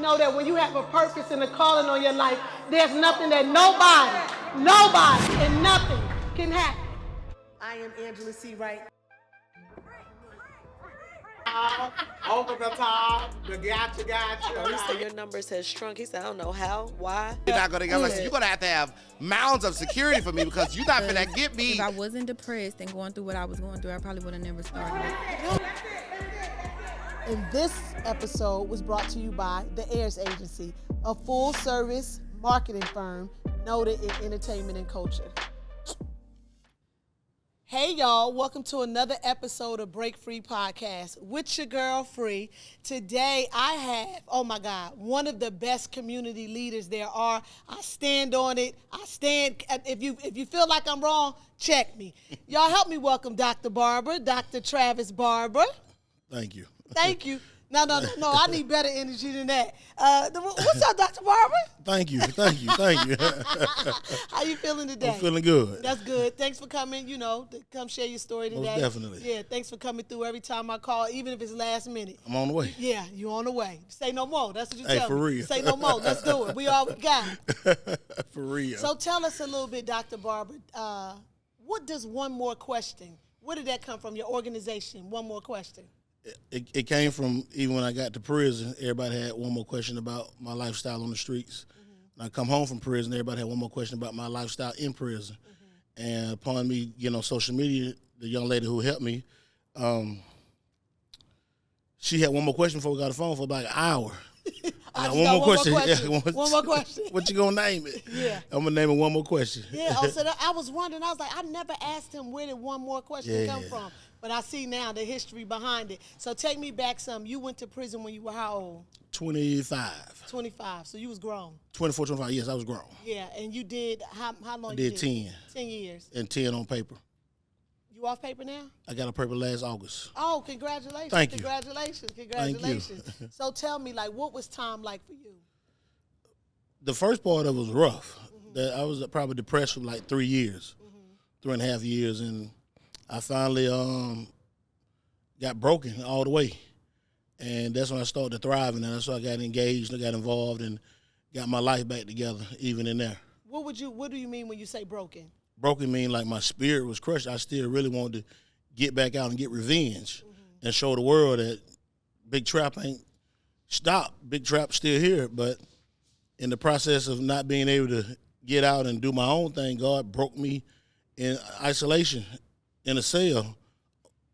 know that when you have a purpose and a calling on your life, there's nothing that nobody, and nothing can happen. I am Angela C. Wright. Over the top, the gotcha. He said your numbers has shrunk. He said, I don't know how, why. You're not gonna get like, you're gonna have to have mounds of security for me because you're not gonna get me. If I wasn't depressed and going through what I was going through, I probably would have never started. And this episode was brought to you by the Heirs Agency, a full-service marketing firm noted in entertainment and culture. Hey y'all, welcome to another episode of Break Phree podcast with your girl Free. Today I have, oh my God, one of the best community leaders there are. I stand on it. If you feel like I'm wrong, check me. Y'all help me welcome Dr. Barber, Dr. Travis Barber. Thank you. Thank you. No, I need better energy than that. What's up, Dr. Barber? Thank you. How you feeling today? I'm feeling good. That's good. Thanks for coming, to come share your story today. Most definitely. Yeah, thanks for coming through every time I call, even if it's last minute. I'm on the way. Yeah, you on the way. Say no more. That's what you Hey, tell for me. real. Say no more. Let's do it. We all we got. For real. So tell us a little bit, Dr. Barber. What does one more question? Where did that come from, your organization? One more question. It came from even when I got to prison, everybody had one more question about my lifestyle on the streets. Mm-hmm. When I come home from prison, everybody had one more question about my lifestyle in prison. Mm-hmm. And upon me getting on social media, the young lady who helped me, she had one more question before we got the phone for about an hour. I got one more question. One more question. What you gonna name it? Yeah. I'm gonna name it one more question. Yeah. So I was wondering. I was like, I never asked him where did one more question come from. But I see now the history behind it. So take me back some. You went to prison when you were how old? 25. 25. So you was grown. 24, 25. Yes, I was grown. Yeah. And you did how long? I did 10. 10 years. And 10 on paper. You off paper now? I got a paper last August. Oh, congratulations. Thank you. Congratulations. Thank you. So tell me, what was time like for you? The first part of it was rough. Mm-hmm. I was probably depressed for like 3 years, 3.5 years, and I finally got broken all the way. And that's when I started thriving, and that's when I got engaged and got involved and got my life back together, even in there. What do you mean when you say broken? Broken mean like my spirit was crushed. I still really wanted to get back out and get revenge and show the world that Big Trap ain't stopped. Big Trap's still here, but in the process of not being able to get out and do my own thing, God broke me in isolation in a cell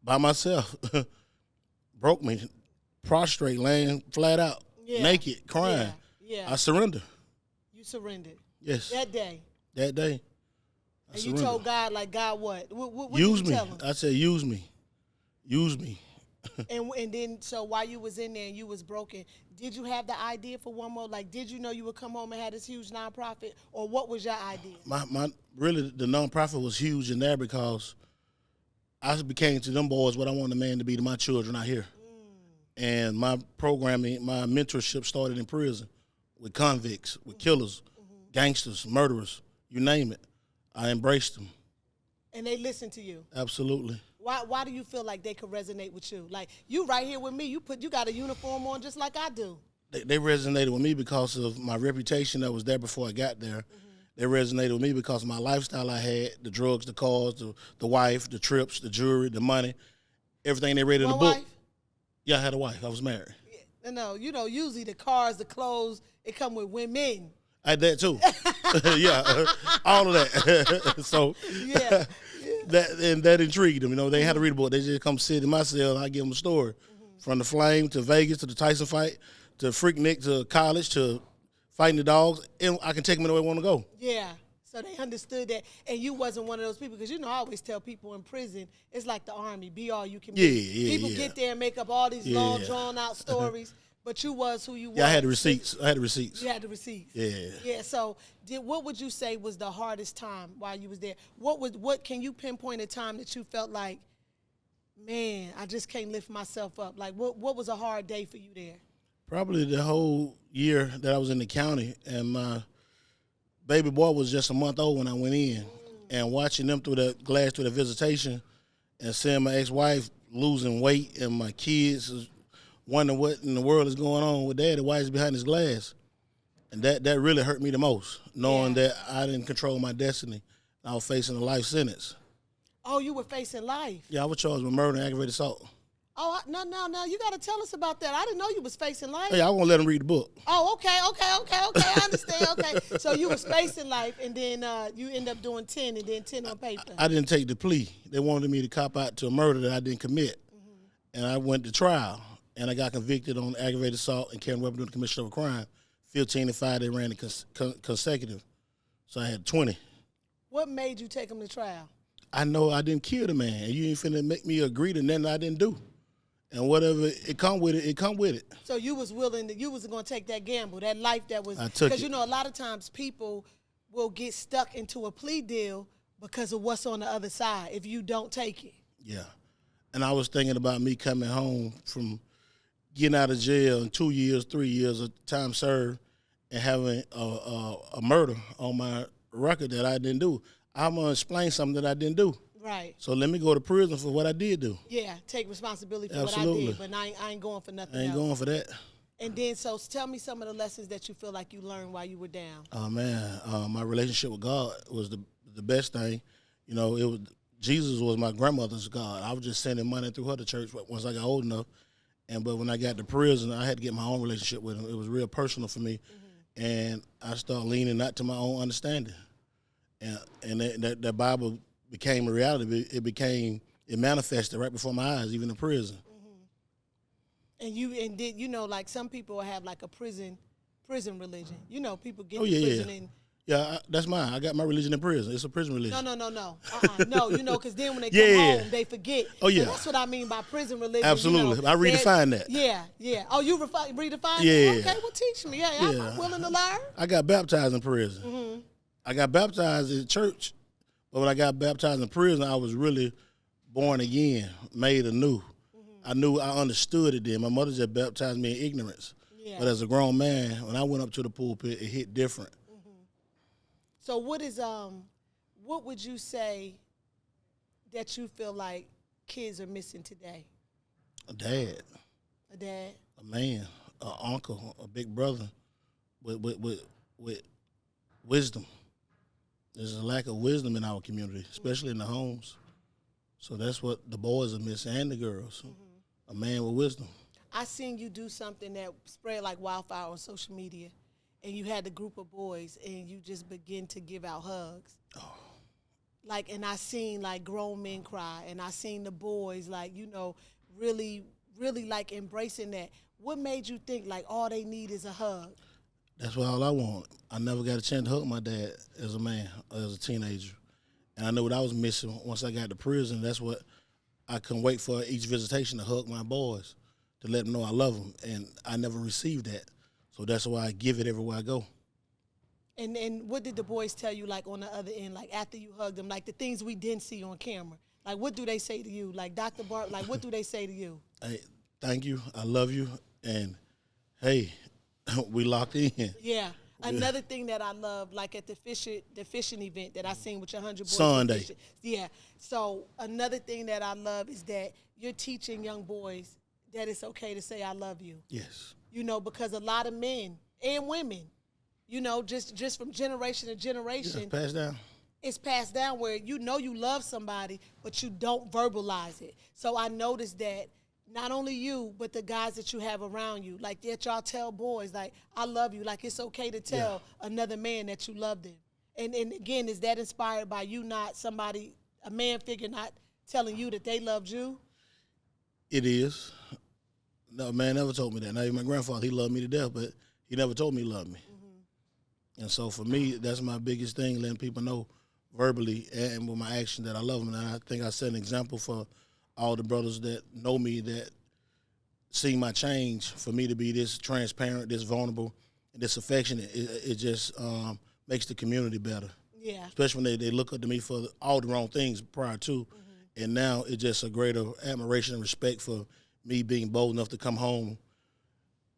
by myself. Broke me, prostrate, laying flat out, naked, crying. Yeah. I surrendered. You surrendered. Yes. That day. I and surrendered. You told God, God, what? What use did you me. tell him? I said, use me. and then, so while you was in there and you was broken, did you have the idea for one more? Did you know you would come home and have this huge nonprofit, or what was your idea? Really, the nonprofit was huge in there because I became to them boys what I wanted a man to be to my children out here. And my programming, my mentorship started in prison with convicts, with killers, gangsters, murderers, you name it. I embraced them. And they listened to you? Absolutely. Why do you feel like they could resonate with you? You right here with me, you got a uniform on just like I do. They resonated with me because of my reputation that was there before I got there. They resonated with me because of my lifestyle I had, the drugs, the cars, the wife, the trips, the jewelry, the money, everything they read in the book. Wife? Yeah, I had a wife. I was married. Yeah. No, usually the cars, the clothes, it come with women. I had that too. Yeah, all of that. So yeah. that intrigued them. They had to read a book. They just come sit in my cell and I give them a story. From the Flame to Vegas to the Tyson fight to Freaknik to college to fighting the dogs. And I can take them anywhere I want to go. Yeah. So they understood that. And you wasn't one of those people because, I always tell people in prison, it's like the Army, be all you can be. Yeah, people get there and make up all these long, drawn-out stories. But you was who you was. Yeah, I had the receipts. You had the receipts. Yeah. Yeah. So, what would you say was the hardest time while you was there? What can you pinpoint a time that you felt like, man, I just can't lift myself up? What was a hard day for you there? Probably the whole year that I was in the county, and my baby boy was just a month old when I went in, and watching them through the glass through the visitation, and seeing my ex-wife losing weight, and my kids wondering what in the world is going on with Daddy, why he's behind his glass. And that really hurt me the most, knowing that I didn't control my destiny. I was facing a life sentence. Oh, you were facing life. Yeah, I was charged with murder and aggravated assault. Oh, no, you got to tell us about that. I didn't know you was facing life. Hey, I won't let him read the book. Oh, okay. I understand. Okay, so you was facing life, and then you end up doing 10, and then 10 on paper. I didn't take the plea. They wanted me to cop out to a murder that I didn't commit. And I went to trial, and I got convicted on aggravated assault and carrying a weapon during the commission of a crime. 15 and 5, they ran it consecutive. So I had 20. What made you take him to trial? I know I didn't kill the man, and you ain't finna make me agree to nothing I didn't do. And whatever it come with it. So you was willing to, you was going to take that gamble, that life that was. I took it. Because, you know, a lot of times people will get stuck into a plea deal because of what's on the other side if you don't take it. Yeah. And I was thinking about me coming home from getting out of jail in 2 years, 3 years of time served and having a murder on my record that I didn't do. I'm going to explain something that I didn't do. Right. So let me go to prison for what I did do. Yeah, take responsibility for Absolutely. what I did, but I ain't going for nothing I ain't else. going for that. And then, so tell me some of the lessons that you feel like you learned while you were down. Oh, man, my relationship with God was the best thing. You know, Jesus was my grandmother's God. I was just sending money through her to church once I got old enough. But when I got to prison, I had to get my own relationship with him. It was real personal for me. And I started leaning not to my own understanding. And that Bible became a reality. It manifested right before my eyes, even in prison. And did you know, like some people have like a prison religion. You know, people get Oh, to yeah, prison yeah. and Yeah, that's mine. I got my religion in prison. It's a prison religion. no. No, you know, because then when they come Yeah. home, they forget. Oh, yeah. So that's what I mean by prison religion. Absolutely. You know, I redefine that. Yeah. Oh, you redefine Yeah. it? Okay, well, teach me. Yeah, I'm willing to learn. I got baptized in prison. I got baptized in church, but when I got baptized in prison, I was really born again, made anew. I understood it then. My mother just baptized me in ignorance. Yeah. But as a grown man, when I went up to the pulpit, it hit different. So what would you say that you feel like kids are missing today? A dad, A dad? a man, an uncle, a big brother with wisdom. There's a lack of wisdom in our community, especially in the homes. So that's what the boys are missing and the girls. A man with wisdom. I seen you do something that spread like wildfire on social media, and you had a group of boys, and you just begin to give out hugs. Oh. Like, and I seen like grown men cry, and I seen the boys like, you know, really, really like embracing that. What made you think like all they need is a hug? That's what all I want. I never got a chance to hug my dad as a man, as a teenager. And I knew what I was missing once I got to prison. That's what I couldn't wait for each visitation to hug my boys, to let them know I love them. And I never received that. So that's why I give it everywhere I go. And what did the boys tell you like on the other end, like after you hugged them, like the things we didn't see on camera? Like what do they say to you? Like Dr. Barber, like what do they say to you? Hey, thank you. I love you. And hey, we locked in. Yeah. Another thing that I love, like at the fishing event that I seen with your 100 boys. Sunday. Fishing. Yeah. So another thing that I love is that you're teaching young boys that it's okay to say I love you. Yes. You know, because a lot of men and women, you know, just from generation to generation, Yeah, pass down. it's passed down where you know you love somebody, but you don't verbalize it. So I noticed that not only you, but the guys that you have around you, like that y'all tell boys, like, I love you. Like, it's okay to tell another man that you love them. And again, is that inspired by you not somebody, a man figure not telling you that they loved you? It is. No, man never told me that. Now, even my grandfather, he loved me to death, but he never told me he loved me. And so for me, that's my biggest thing, letting people know verbally and with my action that I love them. And I think I set an example for all the brothers that know me, that see my change, for me to be this transparent, this vulnerable, and this affectionate. It just makes the community better. Yeah. Especially when they look up to me for all the wrong things prior to. And now it's just a greater admiration and respect for me being bold enough to come home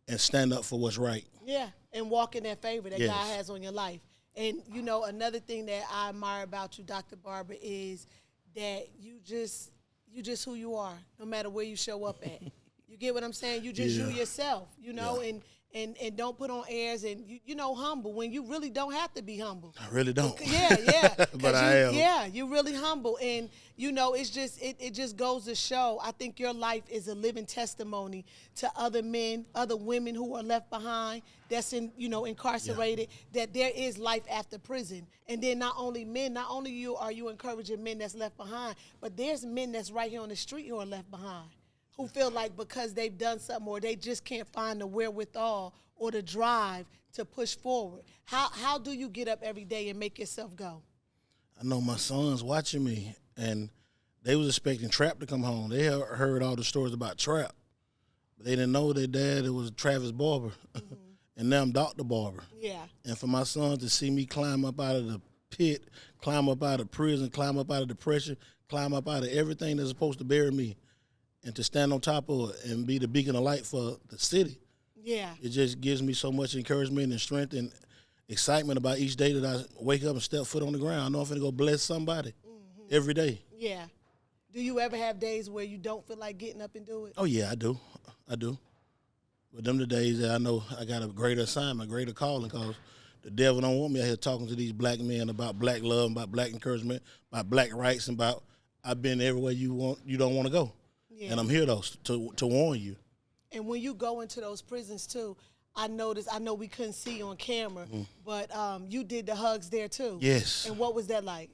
and stand up for what's right. Yeah, and walk in that favor that Yes. God has on your life. And, you know, another thing that I admire about you, Dr. Barber, is that you just who you are, no matter where you show up at. You get what I'm saying? You just you Yeah. yourself, you know, Yeah. and don't put on airs and you know humble when you really don't have to be humble. I really don't. Yeah. But I am. Yeah, you're really humble, and you know it's just it just goes to show. I think your life is a living testimony to other men, other women who are left behind, that's incarcerated. That there is life after prison, and then not only men, not only are you encouraging men that's left behind, but there's men that's right here on the street who are left behind, who feel like because they've done something or they just can't find the wherewithal or the drive to push forward. How do you get up every day and make yourself go? I know my sons watching me, and they was expecting Trap to come home. They heard all the stories about Trap, but they didn't know their dad, it was Travis Barber, and now I'm Dr. Barber. Yeah. And for my son to see me climb up out of the pit, climb up out of prison, climb up out of depression, climb up out of everything that's supposed to bury me, and to stand on top of it and be the beacon of light for the city. Yeah. It just gives me so much encouragement and strength and excitement about each day that I wake up and step foot on the ground. I know I'm finna go bless somebody every day. Yeah. Do you ever have days where you don't feel like getting up and do it? Oh, yeah, I do. But them the days that I know I got a greater assignment, greater calling, because the devil don't want me out here talking to these black men about black love, about black encouragement, about black rights, and about I've been everywhere you don't want to go. Yeah. And I'm here, though, to warn you. And when you go into those prisons, too, I know we couldn't see on camera, but you did the hugs there, too. Yes. And what was that like?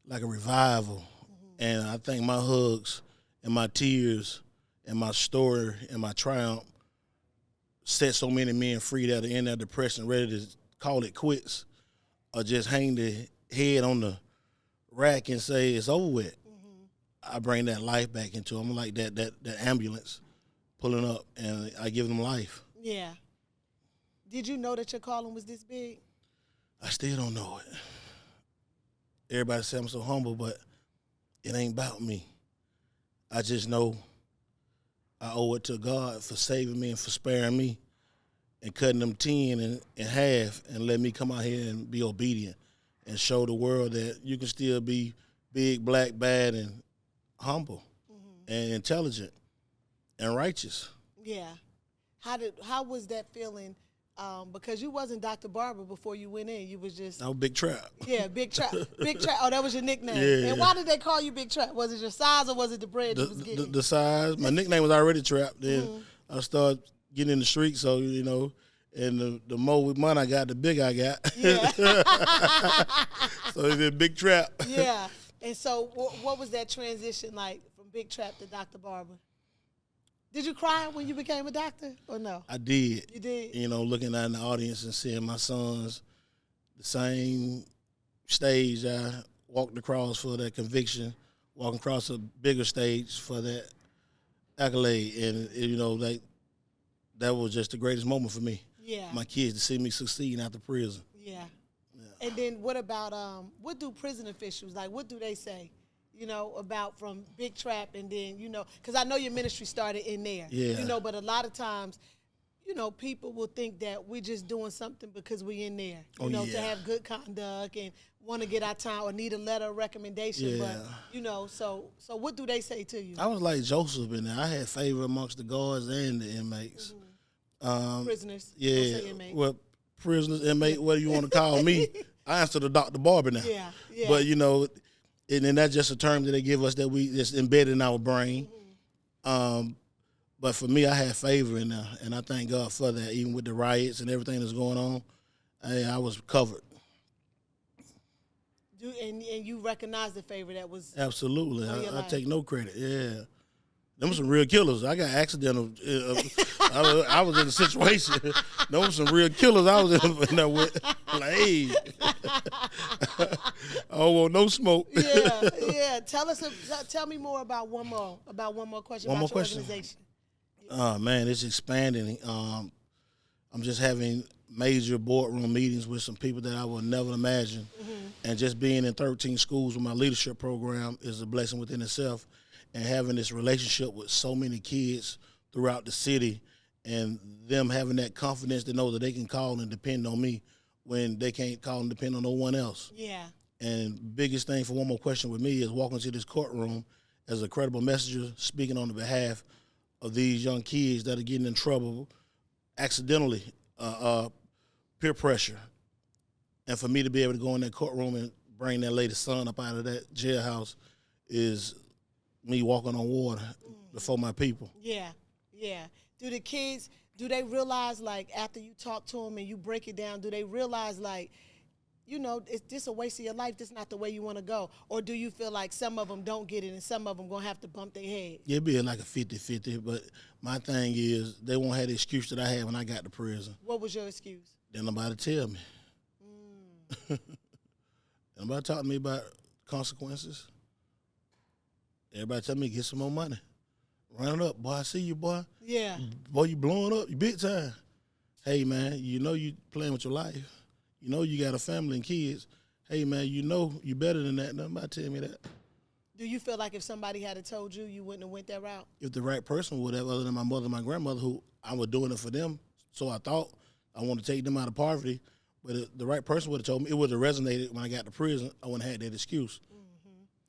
Like a revival. And I think my hugs and my tears and my story and my triumph set so many men free that are in their depression, ready to call it quits, or just hang their head on the rack and say it's over with. I bring that life back into them. I'm like that ambulance pulling up, and I give them life. Yeah. Did you know that your calling was this big? I still don't know it. Everybody say I'm so humble, but it ain't about me. I just know I owe it to God for saving me and for sparing me and cutting them 10 in half and letting me come out here and be obedient and show the world that you can still be big, black, bad, and humble and intelligent and righteous. Yeah. How was that feeling? Because you wasn't Dr. Barber before you went in. You was just I was Big Trap. Yeah, Big Trap. Big Trap. Oh, that was your nickname. Yeah. And why did they call you Big Trap? Was it your size or was it the bread you was getting? The size. My nickname was already Trap. Then I started getting in the street, so and the more money I got, the bigger I got. Yeah. So it's been Big Trap. Yeah. And so what was that transition like from Big Trap to Dr. Barber? Did you cry when you became a doctor or no? I did. You did? Looking out in the audience and seeing my sons, the same stage I walked across for that conviction, walking across a bigger stage for that accolade. And, that was just the greatest moment for me. Yeah. My kids to see me succeed after prison. Yeah. And then what about, what do prison officials, like what do they say? About from Big Trap and then, because I know your ministry started in there. Yeah. But a lot of times, people will think that we're just doing something because we in there. To have good conduct and want to get our time or need a letter of recommendation. Yeah. But, so what do they say to you? I was like Joseph in there. I had favor amongst the guards and the inmates. Prisoners. Yeah. Don't say inmate. Well, prisoners, inmate, whatever you want to call me. I answer to Dr. Barber now. Yeah. But, and then that's just a term that they give us that's embedded in our brain. But for me, I had favor in there, and I thank God for that. Even with the riots and everything that's going on, I was covered. And you recognize the favor that was Absolutely. on your I life. take no credit. Yeah. Them some real killers. I got accidental. I was in a situation. Them was some real killers I was in there with. Like, hey, I don't want no smoke. Yeah. Tell me more about one more question One about more your question. organization. Oh, man, it's expanding. I'm just having major boardroom meetings with some people that I would never imagine. And just being in 13 schools with my leadership program is a blessing within itself. And having this relationship with so many kids throughout the city and them having that confidence to know that they can call and depend on me when they can't call and depend on no one else. Yeah. And biggest thing for one more question with me is walking to this courtroom as a credible messenger, speaking on the behalf of these young kids that are getting in trouble accidentally, peer pressure. And for me to be able to go in that courtroom and bring that lady's son up out of that jailhouse is me walking on water before my people. Yeah, yeah. Do the kids, do they realize, like, after you talk to them and you break it down, do they realize, like, you know, it's just a waste of your life, this is not the way you want to go? Or do you feel like some of them don't get it and some of them going to have to bump their head? Yeah, it'd be like a 50-50, but my thing is they won't have the excuse that I had when I got to prison. What was your excuse? Didn't nobody tell me. Nobody talk to me about consequences. Everybody tell me, get some more money. Run it up, boy. I see you, boy. Yeah. Boy, you blowing up. You big time. Hey, man, you know you playing with your life. You know you got a family and kids. Hey, man, you know you better than that. Nobody tell me that. Do you feel like if somebody had told you, you wouldn't have went that route? If the right person would have, other than my mother and my grandmother, who I was doing it for them, so I thought I wanted to take them out of poverty, but if the right person would have told me, it would have resonated when I got to prison. I wouldn't have had that excuse.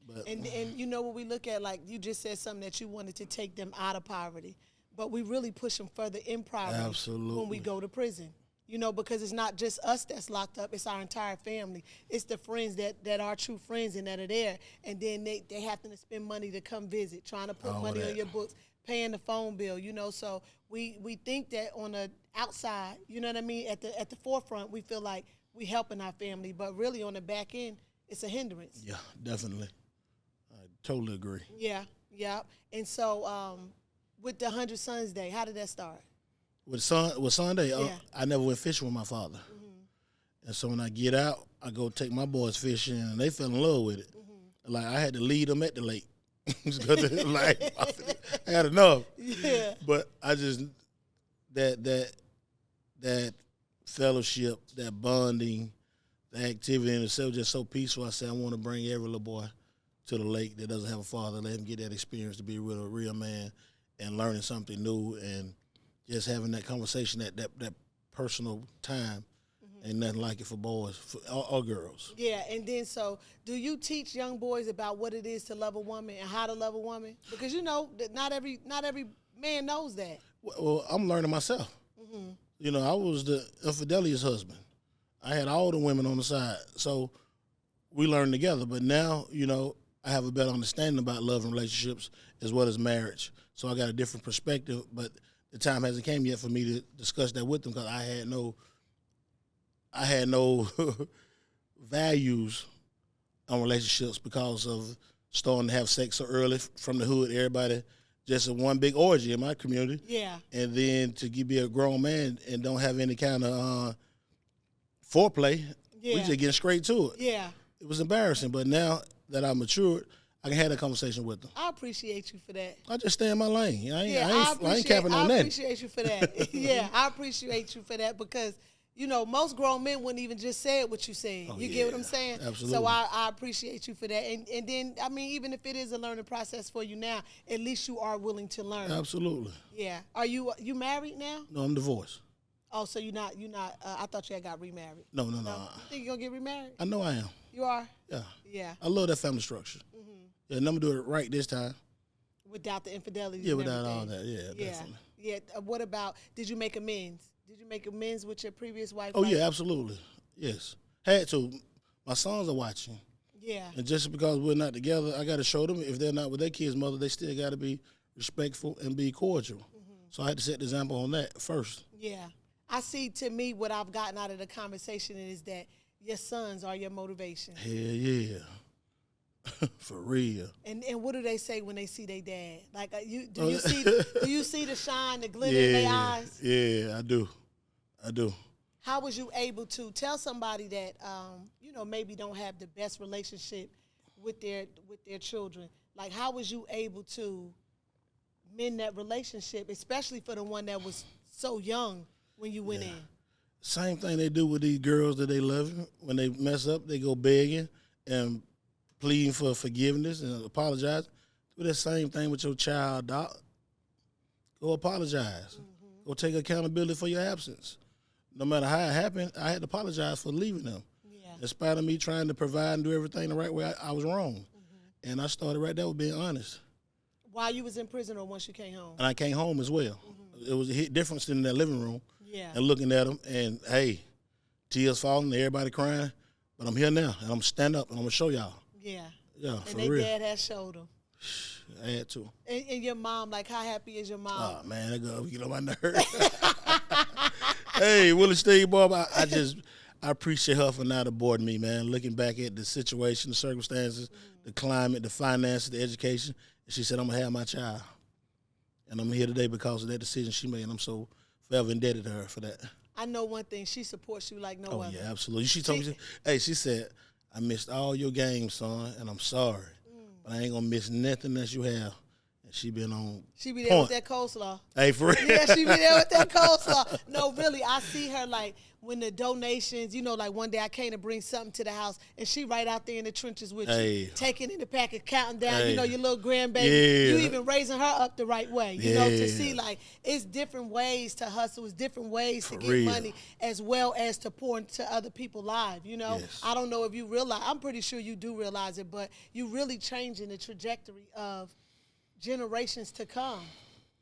But, And you know what we look at, like you just said something that you wanted to take them out of poverty, but we really push them further in poverty when we go to prison. You know, because it's not just us that's locked up, it's our entire family. It's the friends that are true friends and that are there. And then they have to spend money to come visit, trying to put money on your books, paying the phone bill, you know. So we think that on the outside, you know what I mean, at the forefront, we feel like we helping our family, but really on the back end, it's a hindrance. yeah, definitely. I totally agree. Yeah, yeah. And so with the 100 Sons Day, how did that start? With Sunday, Yeah. I never went fishing with my father. And so when I get out, I go take my boys fishing, and they fell in love with it. Like, I had to lead them at the lake. Like, I had enough. Yeah. But I just, that fellowship, that bonding, the activity in itself just so peaceful. I said, I want to bring every little boy to the lake that doesn't have a father, let him get that experience to be with a real man and learning something new and just having that conversation, that personal time, ain't nothing like it for boys or girls. Yeah, and then so do you teach young boys about what it is to love a woman and how to love a woman? Because you know that not every man knows that. Well, I'm learning myself. You know, I was the infidelity's husband. I had all the women on the side, so we learned together. But now, you know, I have a better understanding about love and relationships as well as marriage. So I got a different perspective, but the time hasn't came yet for me to discuss that with them because I had no values on relationships because of starting to have sex so early from the hood. Everybody just in one big orgy in my community. Yeah. And then to be a grown man and don't have any kind of foreplay, we just getting straight to it. Yeah. It was embarrassing, but now that I'm matured, I can have that conversation with them. I appreciate you for that. I just stay in my lane. I ain't capping on I nothing. appreciate you for that. Yeah, I appreciate you for that because, you know, most grown men wouldn't even just say it what you said. You get what I'm saying? Absolutely. So I appreciate you for that. And then, I mean, even if it is a learning process for you now, at least you are willing to learn. Absolutely. Yeah. Are you married now? No, I'm divorced. Oh, so you're not, I thought you had got remarried. No. You think you're going to get remarried? I know I am. You are? Yeah. Yeah. I love that family structure. Yeah, and I'm going to do it right this time. Without the infidelity. Yeah, without all that. Yeah, definitely. Yeah. What about, did you make amends? Did you make amends with your previous wife? Oh, yeah, absolutely. Yes. Had to. My sons are watching. Yeah. And just because we're not together, I got to show them if they're not with their kid's mother, they still got to be respectful and be cordial. So I had to set the example on that first. Yeah. I see, to me, what I've gotten out of the conversation is that your sons are your motivation. Hell yeah. For real. And what do they say when they see their dad? Like, do you see the shine, the glitter in their eyes? Yeah, I do. How was you able to tell somebody that maybe don't have the best relationship with their children? Like, how was you able to mend that relationship, especially for the one that was so young when you went in? Same thing they do with these girls that they love. When they mess up, they go begging and pleading for forgiveness and apologize. Do that same thing with your child, doc. Go apologize. Go take accountability for your absence. No matter how it happened, I had to apologize for leaving them. Yeah. In spite of me trying to provide and do everything the right way, I was wrong. And I started right there with being honest. While you was in prison or once you came home? And I came home as well. It was a hit difference in that living room. Yeah. And looking at them, and hey, tears falling, everybody crying. But I'm here now, and I'm going to stand up, and I'm going to show y'all. Yeah. Yeah, and for they real. dad has showed them. I had to. And your mom, like, how happy is your mom? Oh, man, that girl get on my nerves. Hey, Willie Steve Barber, I appreciate her for not aborting me, man. Looking back at the situation, the circumstances, the climate, the finances, the education, and she said, I'm going to have my child. And I'm here today because of that decision she made, and I'm so forever indebted to her for that. I know one thing. She supports you like no other. Oh, yeah, absolutely. She told me, she said, I missed all your games, son, and I'm sorry. But I ain't going to miss nothing that you have. And she been on She be there point. with that coleslaw. Hey, for real? Yeah, she be there with that coleslaw. No, really, I see her like when the donations, you know, like one day I came to bring something to the house, and she right out there in the trenches with you, taking in the packet, counting down, you know, your little grandbaby. Yeah. You even raising her up the right way, you know, to see like it's different ways to hustle, it's different ways to get money as well as to pour into other people's lives, you know. Yes. I don't know if you realize, I'm pretty sure you do realize it, but you really changing the trajectory of generations to come,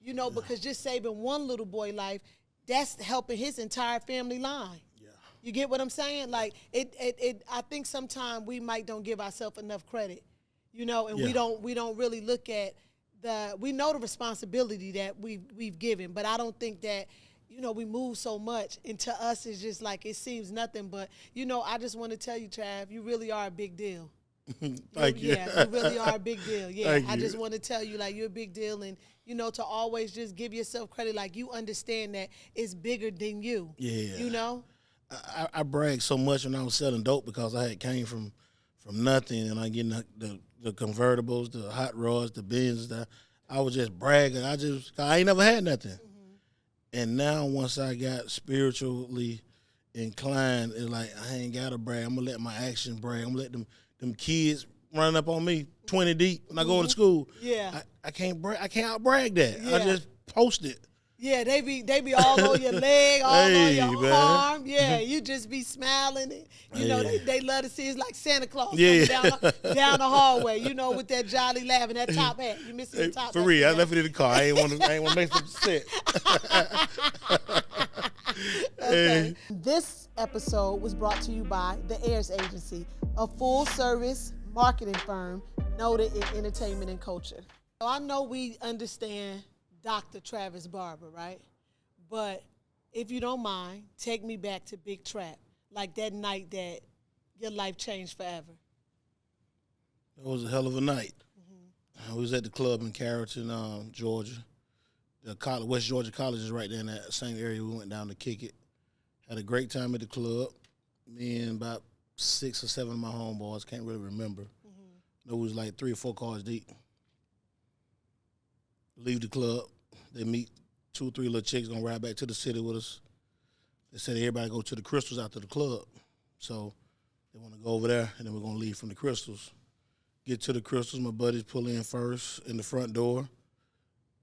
you know, because just saving one little boy life, that's helping his entire family line. Yeah. You get what I'm saying? Like I think sometimes we don't give ourselves enough credit, you know, and we don't really look at we know the responsibility that we've given, but I don't think that, you know, we move so much, and to us it's just like it seems nothing, but you know, I just want to tell you, Trav, you really are a big deal. Thank you. Yeah, you really are a big deal. Yeah, Thank I you. just want to tell you, like, you're a big deal, and, you know, to always just give yourself credit, like, you understand that it's bigger than you. Yeah. You know? I bragged so much when I was selling dope because I had came from nothing, and I getting the convertibles, the hot rods, the Benz. I was just bragging. I ain't never had nothing. And now once I got spiritually inclined, it's like I ain't got to brag. I'm going to let my actions brag. I'm going to let them kids running up on me 20 deep when I go to school. Yeah. I can't brag. I can't out-brag that. Yeah. I just post it. Yeah, they be all on your leg, all on your arm. Yeah, you just be smiling. And, you know, they love to see it's like Santa Claus coming down the hallway, you know, with that jolly laugh and that top hat. You missing the top hat. For real, I left it in the car. I ain't want to make some set. Okay. This episode was brought to you by the Heirs Agency, a full-service marketing firm noted in entertainment and culture. So I know we understand Dr. Travis Barber, right? But if you don't mind, take me back to Big Trap, like that night that your life changed forever. It was a hell of a night. I was at the club in Carrollton, Georgia. The college, West Georgia College is right there in that same area. We went down to kick it. Had a great time at the club. Me and about 6 or 7 of my homeboys, can't really remember. It was like 3 or 4 cars deep. Leave the club. They meet 2 or 3 little chicks gonna ride back to the city with us. They said everybody go to the Crystals after the club. So they want to go over there, and then we're gonna leave from the Crystals. Get to the Crystals, my buddies pull in first in the front door.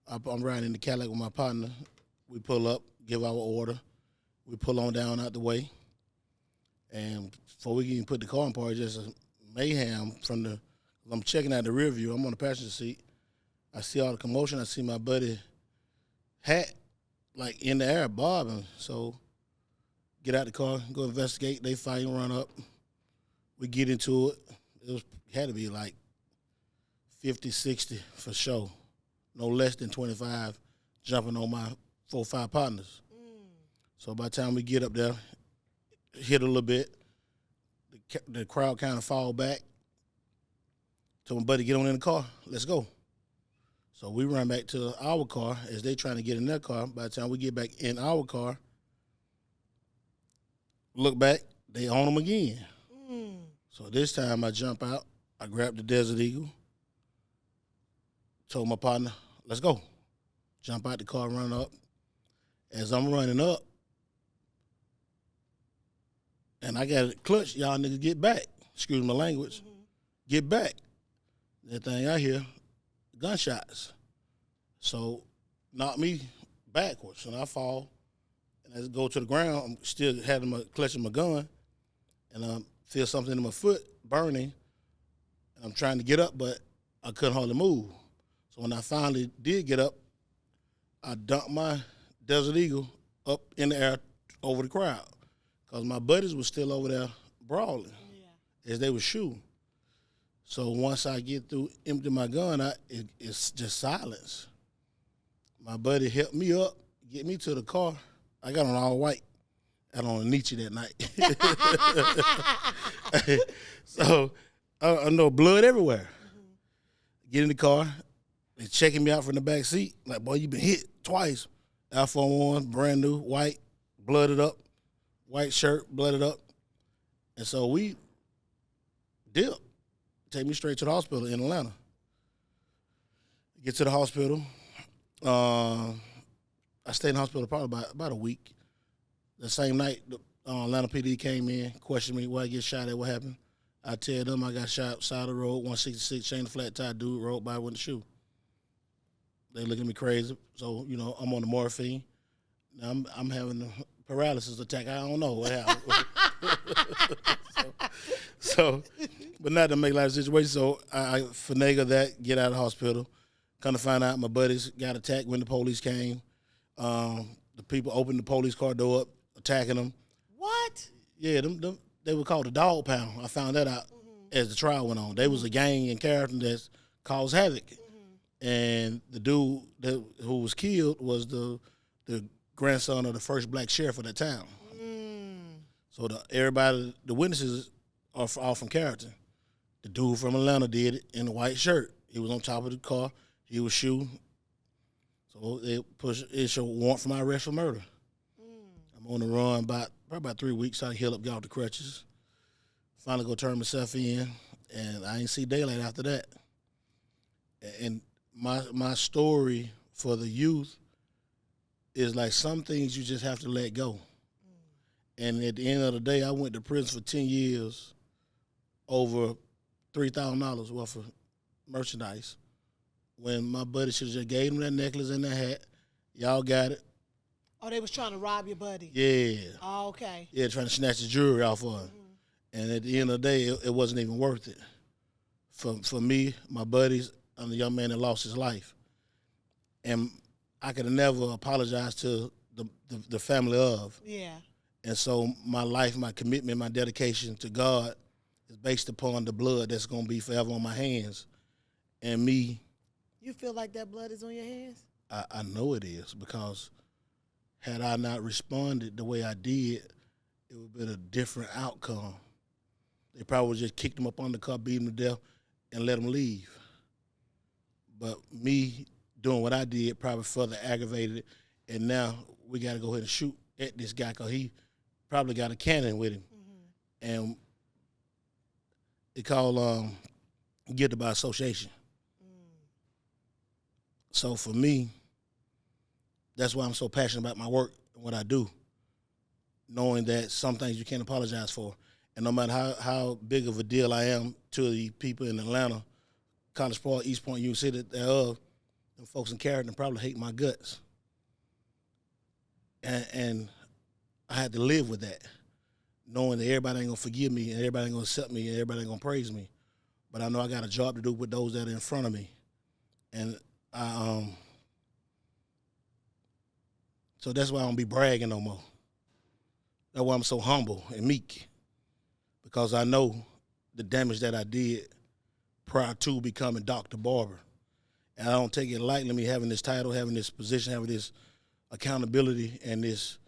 I'm riding in the Cadillac with my partner. We pull up, give our order. We pull on down out the way. And before we can even put the car in park, just a mayhem I'm checking out the rear view. I'm on the passenger seat. I see all the commotion. I see my buddy hat, like, in the air, bobbing. So get out the car, go investigate. They fight and run up. We get into it. Had to be like 50, 60 for sure. No less than 25 jumping on my 4 or 5 partners. So by the time we get up there, hit a little bit, the crowd kind of fall back. Told my buddy, get on in the car, let's go. So we run back to our car as they trying to get in their car. By the time we get back in our car, look back, they on them again. So this time I jump out, I grab the Desert Eagle, told my partner, let's go. Jump out the car, run up. As I'm running up, and I got a clutch, y'all niggas get back. Excuse my language. Get back. That thing I hear, gunshots. So knock me backwards, and I fall. And as I go to the ground, I'm still having clutching my gun, and I feel something in my foot burning, and I'm trying to get up, but I couldn't hardly move. So when I finally did get up, I dumped my Desert Eagle up in the air over the crowd because my buddies were still over there brawling as they were shooting. So once I get through emptying my gun, it's just silence. My buddy helped me up, get me to the car. I got on all white. I had on a Nietzsche that night. So I know blood everywhere. Get in the car, they checking me out from the back seat. Like, boy, you been hit twice. Alpha 1, brand new, white, blooded up, white shirt, blooded up. And so we dipped. Take me straight to the hospital in Atlanta. Get to the hospital. I stayed in the hospital probably about a week. The same night, the Atlanta PD came in, questioned me where I get shot at, what happened. I tell them I got shot side of the road, 166, chain of flat tire, dude rode by with a shoe. They looking at me crazy. So, you know, I'm on the morphine. Now I'm having a paralysis attack. I don't know what happened. so, but not to make life a situation. So I finagle that, get out of the hospital. Come to find out my buddies got attacked when the police came. The people opened the police car door up, attacking them. What? Yeah, them they were called the Dog Pound. I found that out as the trial went on. They was a gang in Carrollton that caused havoc. And the dude who was killed was the grandson of the first black sheriff of that town. So everybody, the witnesses are all from Carrollton. The dude from Atlanta did it in a white shirt. He was on top of the car. He was shooting. So they issue a warrant for my arrest for murder. I'm on the run probably about 3 weeks. I heal up, got off the crutches. Finally go turn myself in, and I ain't see daylight after that. And my story for the youth is like some things you just have to let go. And at the end of the day, I went to prison for 10 years over $3,000 worth of merchandise. When my buddy should have just gave them that necklace and that hat. Y'all got it. Oh, they was trying to rob your buddy. Yeah. Oh, okay. Yeah, trying to snatch the jewelry off of him. And at the end of the day, it wasn't even worth it. For me, my buddies, I'm the young man that lost his life. And I could have never apologized to the family of. Yeah. And so my life, my commitment, my dedication to God is based upon the blood that's going to be forever on my hands. And me. You feel like that blood is on your hands? I know it is, because had I not responded the way I did, it would have been a different outcome. They probably would just kicked him up on the car, beat him to death, and let him leave. But me doing what I did probably further aggravated it, and now we got to go ahead and shoot at this guy because he probably got a cannon with him. And it called guilty by association. So for me, that's why I'm so passionate about my work and what I do, knowing that some things you can't apologize for. And no matter how big of a deal I am to the people in Atlanta, College Park, East Point, Union City, thereof, and folks in Carrollton probably hate my guts. And I had to live with that, knowing that everybody ain't going to forgive me and everybody ain't going to accept me and everybody ain't going to praise me. But I know I got a job to do with those that are in front of me. And so that's why I don't be bragging no more. That's why I'm so humble and meek, because I know the damage that I did prior to becoming Dr.Barber. And I don't take it lightly, me having this title, having this position, having this accountability and this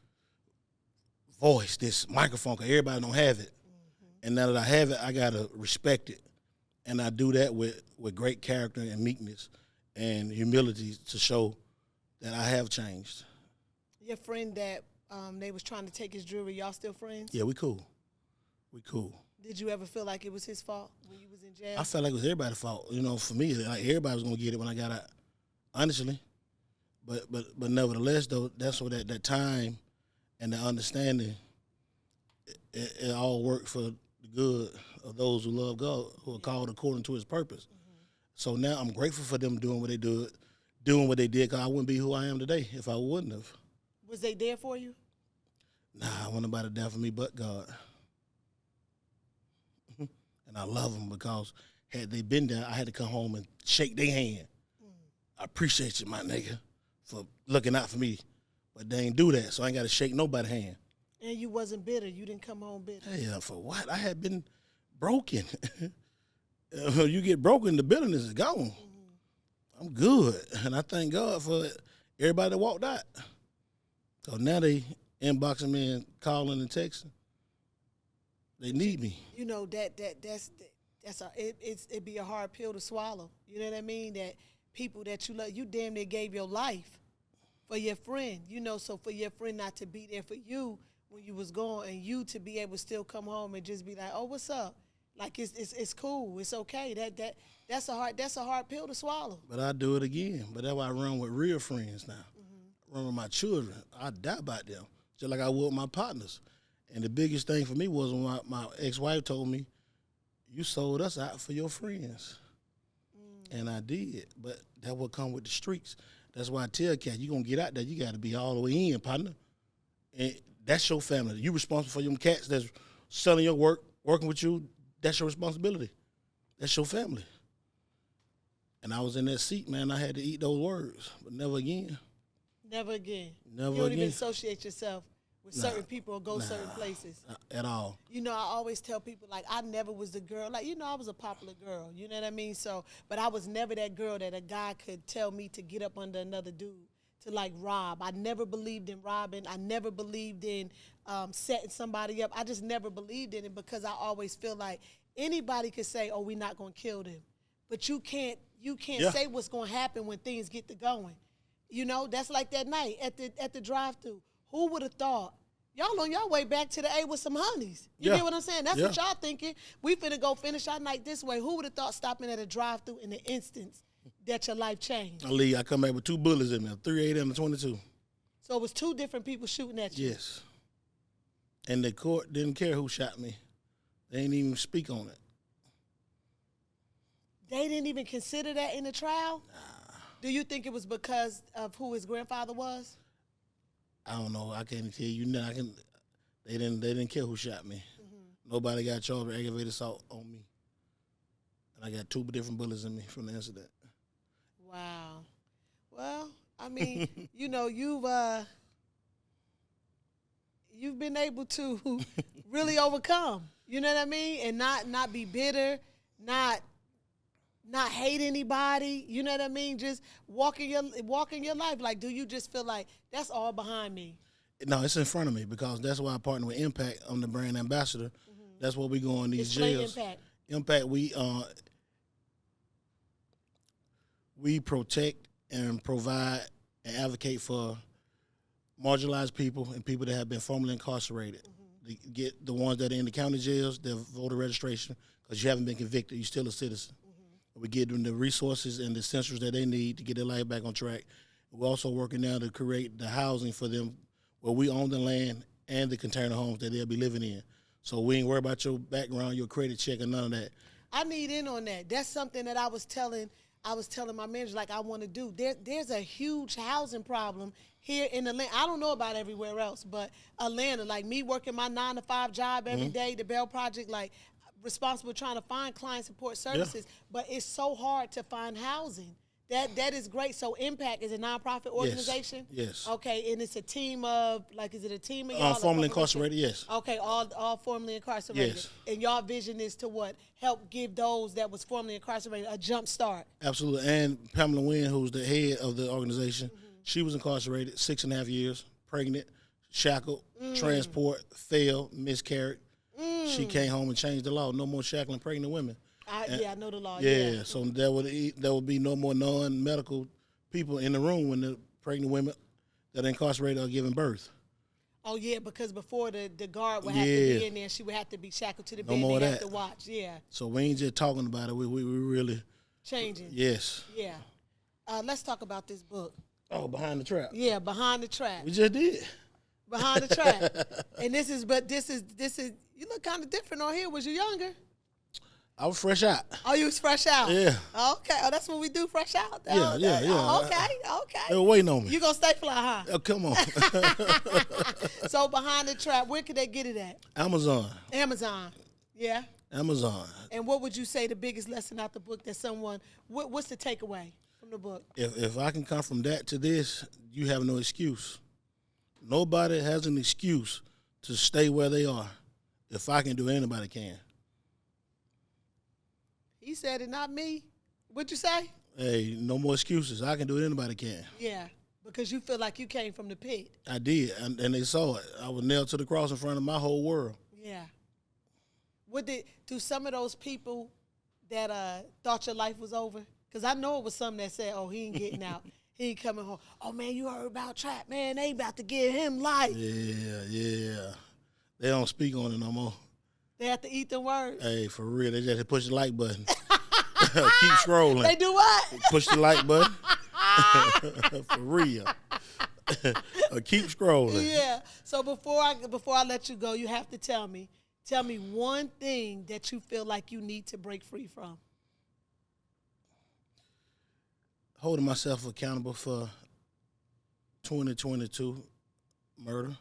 voice, this microphone, because everybody don't have it. And now that I have it, I got to respect it. And I do that with great character and meekness and humility to show that I have changed. Your friend that they was trying to take his jewelry, y'all still friends? Yeah, we cool. We cool. Did you ever feel like it was his fault when you was in jail? I felt like it was everybody's fault. You know, for me, like everybody was gonna get it when I got out, honestly. But nevertheless, though, that's what that time and the understanding, it all worked for the good of those who love God, who are called according to His purpose. So now I'm grateful for them doing what they did, because I wouldn't be who I am today if I wouldn't have. Was they there for you? Nah, I wasn't nobody there for me but God. And I love them, because had they been there, I had to come home and shake their hand I appreciate you, my nigga, for looking out for me. But they ain't do that, so I ain't got to shake nobody's hand. And you wasn't bitter. You didn't come home bitter. Hey, for what? I had been broken. You get broken, the bitterness is gone. Mm-hmm. I'm good. And I thank God for everybody that walked out. So now they inboxing me and calling and texting. They need me. You know, it'd be a hard pill to swallow. You know what I mean? That people that you love, you damn near gave your life for your friend. You know, so for your friend not to be there for you when you was gone, and you to be able to still come home and just be like, oh, what's up? Like it's cool, it's okay. That's a hard pill to swallow. But I do it again. But that's why I run with real friends now. Mm-hmm. Run with my children. I die about them, just like I would with my partners. And the biggest thing for me was when my ex-wife told me, you sold us out for your friends. And I did. But that will come with the streets. That's why I tell cats, you going to get out there, you got to be all the way in, partner. And that's your family. You responsible for them cats that's selling your work, working with you. That's your responsibility. That's your family. And I was in that seat, man. I had to eat those words, but never again. Never again. Never you don't again. even associate yourself with certain people or go certain places. At all. You know, I always tell people, like, I never was the girl. Like, you know, I was a popular girl. You know what I mean? So, but I was never that girl that a guy could tell me to get up under another dude to, like, rob. I never believed in robbing. I never believed in setting somebody up. I just never believed in it because I always feel like anybody could say, oh, we're not going to kill them. But you can't say what's going to happen when things get to going. You know, that's like that night at the drive-thru. Who would have thought? Y'all on your way back to the A with some honeys. You get what I'm saying? That's what y'all thinking. We finna go finish our night this way. Who would have thought stopping at a drive-thru in the instance that your life changed? I come back with 2 bullets in me, a 3-8 and a 22. So it was 2 different people shooting at you? Yes. And the court didn't care who shot me. They didn't even speak on it. They didn't even consider that in the trial? Nah. Do you think it was because of who his grandfather was? I don't know. I can't tell you nothing. They didn't care who shot me. Mm-hmm. Nobody got charged with aggravated assault on me. And I got 2 different bullets in me from the incident. Wow. Well, I mean, you know, you've been able to really overcome. You know what I mean? And not be bitter, not hate anybody, you know what I mean? Just walking your life. Like, do you just feel like that's all behind me? No, it's in front of me because that's why I partner with Impact. I'm the brand ambassador. Mm-hmm. That's what we go in these jails. Impact, we protect and provide and advocate for marginalized people and people that have been formerly incarcerated. Mm-hmm. They get the ones that are in the county jails, their voter registration, because you haven't been convicted, you're still a citizen. We give them the resources and the essentials that they need to get their life back on track. We're also working now to create the housing for them where we own the land and the container homes that they'll be living in. So we ain't worried about your background, your credit check, or none of that. I need in on that. That's something that I was telling my manager, like, I want to do. There's a huge housing problem here in Atlanta. I don't know about everywhere else, but Atlanta, like me working my 9-to-5 job every day, the Bell Project, like, responsible trying to find client support services, but it's so hard to find housing. That is great. So Impact is a nonprofit organization? Yes. Okay, and it's a team of, like, is it a team of y'all? Formerly incarcerated, yes. Okay, all formerly incarcerated. Yes. And y'all vision is to what? Help give those that was formerly incarcerated a jump start. Absolutely. And Pamela Wynn, who's the head of the organization, she was incarcerated 6.5 years, pregnant, shackled, transport, failed, miscarried. She came home and changed the law. No more shackling pregnant women. I know the law. Yeah, so there would be no more non-medical people in the room when the pregnant women that are incarcerated are giving birth. Oh, yeah, because before the guard would have to be in there, she would have to be shackled to the bed and have to watch. Yeah. So we ain't just talking about it. We really changing. Yes. Yeah. Let's talk about this book. Oh, Behind the Trap. Yeah, Behind the Trap. We just did. Behind the Trap. And this is, you look kind of different on here. Was you younger? I was fresh out. Oh, you was fresh out? Yeah. Okay. Oh, that's what we do, fresh out? Yeah. Oh, okay. They were waiting on me. You gonna stay fly, huh? Oh, come on. So Behind the Trap, where could they get it at? Amazon. Yeah. Amazon. And what would you say the biggest lesson out the book that someone, what's the takeaway from the book. If I can come from that to this, you have no excuse. Nobody has an excuse to stay where they are. If I can do it, anybody can. He said it, not me. What'd you say? Hey, no more excuses. I can do it, anybody can. Yeah, because you feel like you came from the pit. I did, and they saw it. I was nailed to the cross in front of my whole world. Yeah. Do some of those people that thought your life was over? Because I know it was some that said, oh, he ain't getting out. He ain't coming home. Oh, man, you heard about Trap. Man, they about to give him life. Yeah. They don't speak on it no more. They have to eat the words. Hey, for real, they just push the like button. Keep scrolling. They do what? Push the like button. For real. Keep scrolling. Yeah. So before I let you go, you have to tell me one thing that you feel like you need to break free from. Holding myself accountable for 2022 murder.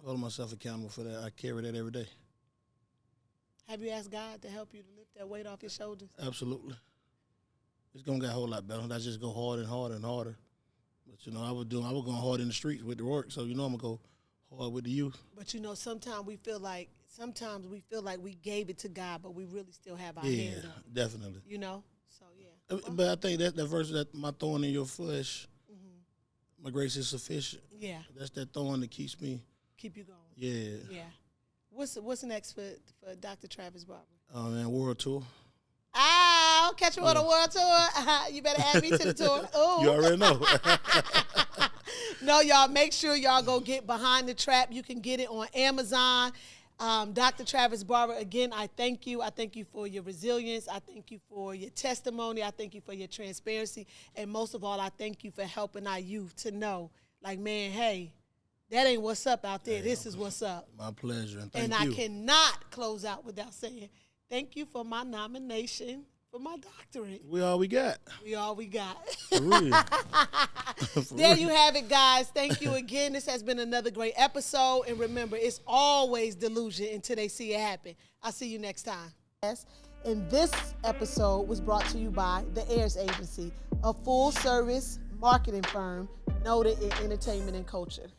Holding myself accountable for that. I carry that every day. Have you asked God to help you to lift that weight off your shoulders? Absolutely. It's gonna get a whole lot better. I just go harder and harder and harder. But I was going hard in the streets with the work, so I'm gonna go hard with the youth. But sometimes we feel like we gave it to God, but we really still have our hand on it. Definitely. So yeah. But I think that verse, that my thorn in your flesh, my grace is sufficient. Yeah. That's that thorn that keeps me. Keep you going. Yeah. Yeah. What's next for Dr. Travis Barber? Oh man, world tour. I'll catch you on a world tour. You better add me to the tour. Ooh. You already know. No, y'all, make sure y'all go get Behind the Trap. You can get it on Amazon. Dr. Travis Barber, again, I thank you. I thank you for your resilience. I thank you for your testimony. I thank you for your transparency. And most of all, I thank you for helping our youth to know, like, man, hey, that ain't what's up out there. This is what's up. My pleasure, and thank you. And I cannot close out without saying thank you for my nomination for my doctorate. We all we got. We all we got. For real. There you have it, guys. Thank you again. This has been another great episode. And remember, it's always delusion until they see it happen. I'll see you next time. Yes. And this episode was brought to you by the Heirs Agency, a full-service marketing firm noted in entertainment and culture.